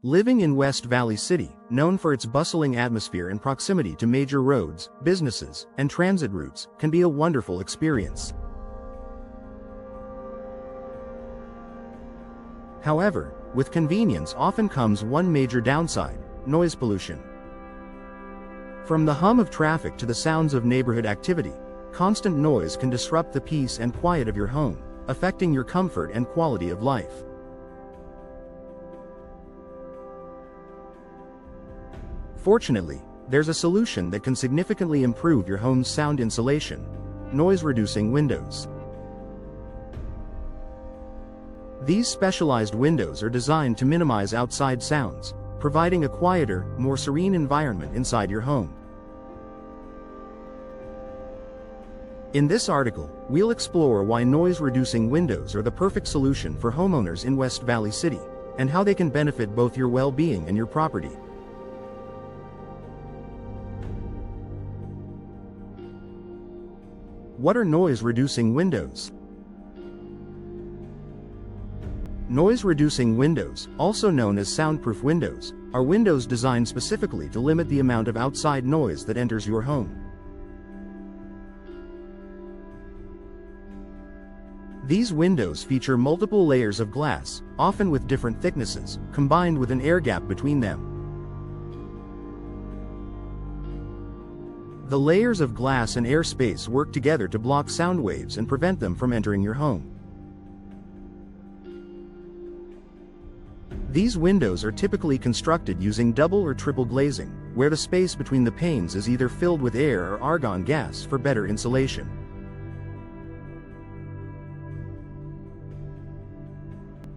Living in West Valley City, known for its bustling atmosphere and proximity to major roads, businesses, and transit routes, can be a wonderful experience. However, with convenience often comes one major downside: noise pollution. From the hum of traffic to the sounds of neighborhood activity, constant noise can disrupt the peace and quiet of your home, affecting your comfort and quality of life. Fortunately, there's a solution that can significantly improve your home's sound insulation: noise-reducing windows. These specialized windows are designed to minimize outside sounds, providing a quieter, more serene environment inside your home. In this article, we'll explore why noise-reducing windows are the perfect solution for homeowners in West Valley City, and how they can benefit both your well-being and your property. What are noise-reducing windows? Noise-reducing windows, also known as soundproof windows, are windows designed specifically to limit the amount of outside noise that enters your home. These windows feature multiple layers of glass, often with different thicknesses, combined with an air gap between them. The layers of glass and air space work together to block sound waves and prevent them from entering your home. These windows are typically constructed using double or triple glazing, where the space between the panes is either filled with air or argon gas for better insulation.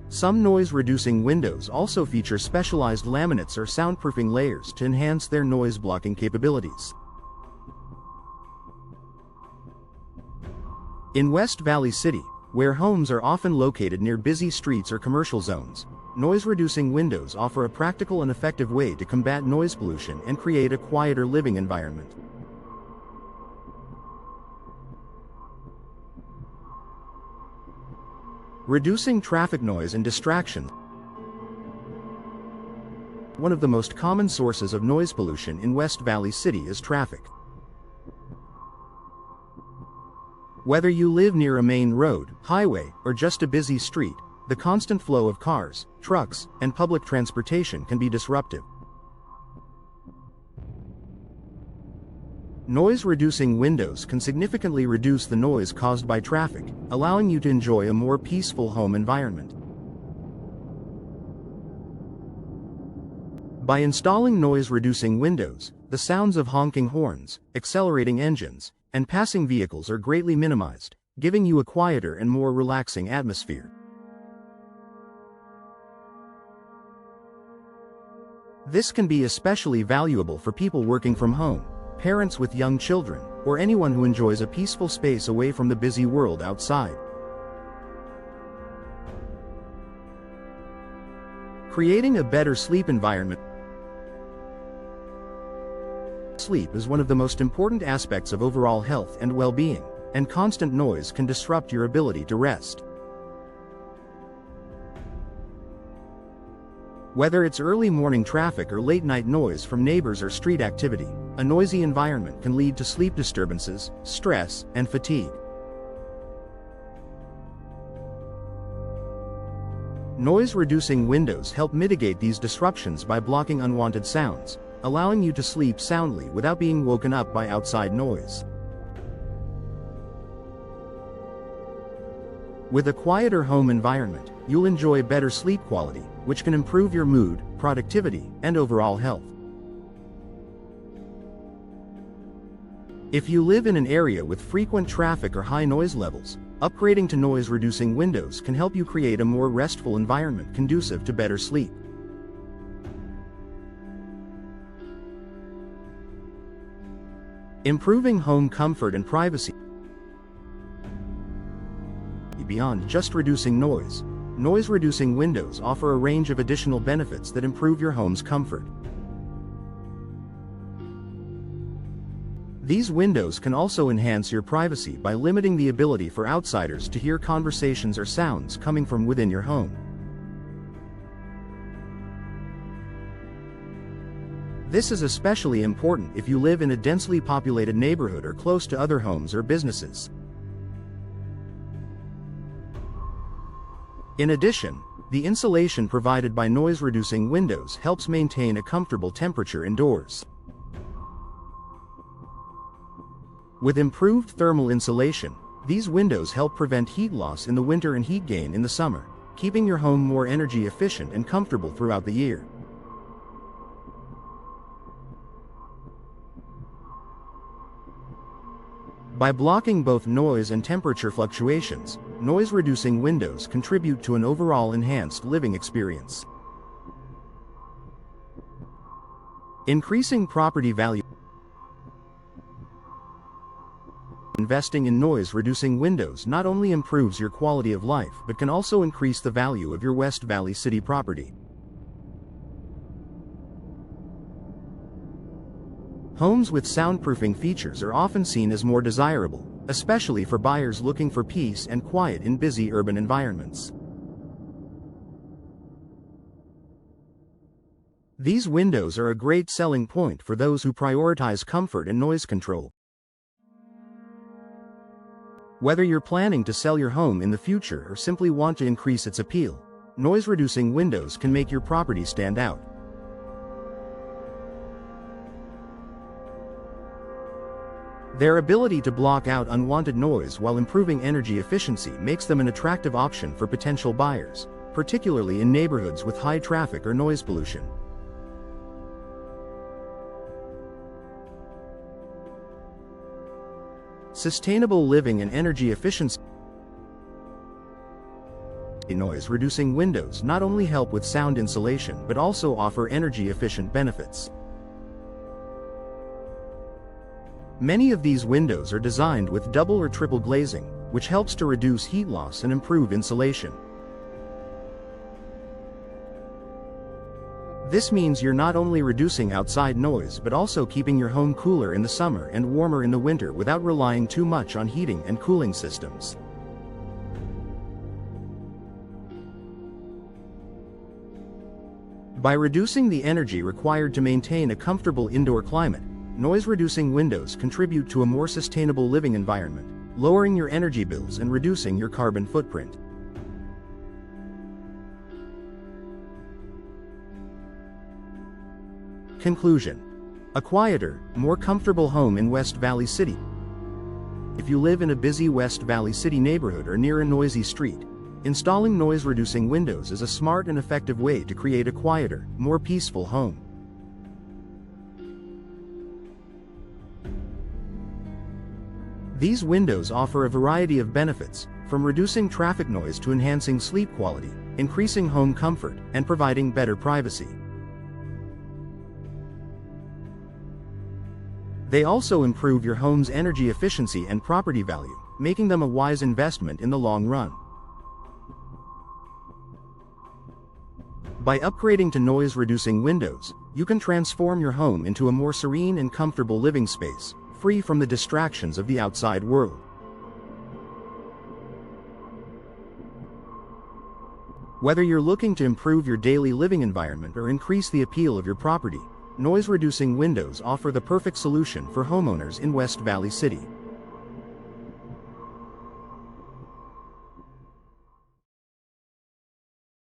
Some noise-reducing windows also feature specialized laminates or soundproofing layers to enhance their noise-blocking capabilities. In West Valley City, where homes are often located near busy streets or commercial zones, noise-reducing windows offer a practical and effective way to combat noise pollution and create a quieter living environment. Reducing traffic noise and distraction. One of the most common sources of noise pollution in West Valley City is traffic. Whether you live near a main road, highway, or just a busy street, the constant flow of cars, trucks, and public transportation can be disruptive. Noise-reducing windows can significantly reduce the noise caused by traffic, allowing you to enjoy a more peaceful home environment. By installing noise-reducing windows, the sounds of honking horns, accelerating engines, and passing vehicles are greatly minimized, giving you a quieter and more relaxing atmosphere. This can be especially valuable for people working from home, parents with young children, or anyone who enjoys a peaceful space away from the busy world outside. Creating a better sleep environment. Sleep is one of the most important aspects of overall health and well-being, and constant noise can disrupt your ability to rest. Whether it's early morning traffic or late-night noise from neighbors or street activity, a noisy environment can lead to sleep disturbances, stress, and fatigue. Noise-reducing windows help mitigate these disruptions by blocking unwanted sounds, allowing you to sleep soundly without being woken up by outside noise. With a quieter home environment, you'll enjoy better sleep quality, which can improve your mood, productivity, and overall health. If you live in an area with frequent traffic or high noise levels, upgrading to noise-reducing windows can help you create a more restful environment conducive to better sleep. Improving home comfort and privacy. Beyond just reducing noise, noise-reducing windows offer a range of additional benefits that improve your home's comfort. These windows can also enhance your privacy by limiting the ability for outsiders to hear conversations or sounds coming from within your home. This is especially important if you live in a densely populated neighborhood or close to other homes or businesses. In addition, the insulation provided by noise-reducing windows helps maintain a comfortable temperature indoors. With improved thermal insulation, these windows help prevent heat loss in the winter and heat gain in the summer, keeping your home more energy efficient and comfortable throughout the year. By blocking both noise and temperature fluctuations, noise-reducing windows contribute to an overall enhanced living experience. Increasing property value. Investing in noise-reducing windows not only improves your quality of life but can also increase the value of your West Valley City property. Homes with soundproofing features are often seen as more desirable, especially for buyers looking for peace and quiet in busy urban environments. These windows are a great selling point for those who prioritize comfort and noise control. Whether you're planning to sell your home in the future or simply want to increase its appeal, noise-reducing windows can make your property stand out. Their ability to block out unwanted noise while improving energy efficiency makes them an attractive option for potential buyers, particularly in neighborhoods with high traffic or noise pollution. Sustainable living and energy efficiency. Noise-reducing windows not only help with sound insulation but also offer energy-efficient benefits. Many of these windows are designed with double or triple glazing, which helps to reduce heat loss and improve insulation. This means you're not only reducing outside noise but also keeping your home cooler in the summer and warmer in the winter without relying too much on heating and cooling systems. By reducing the energy required to maintain a comfortable indoor climate, noise-reducing windows contribute to a more sustainable living environment, lowering your energy bills and reducing your carbon footprint. Conclusion: a quieter, more comfortable home in West Valley City. If you live in a busy West Valley City neighborhood or near a noisy street, installing noise-reducing windows is a smart and effective way to create a quieter, more peaceful home. These windows offer a variety of benefits, from reducing traffic noise to enhancing sleep quality, increasing home comfort, and providing better privacy. They also improve your home's energy efficiency and property value, making them a wise investment in the long run. By upgrading to noise-reducing windows, you can transform your home into a more serene and comfortable living space, free from the distractions of the outside world. Whether you're looking to improve your daily living environment or increase the appeal of your property, noise-reducing windows offer the perfect solution for homeowners in West Valley City.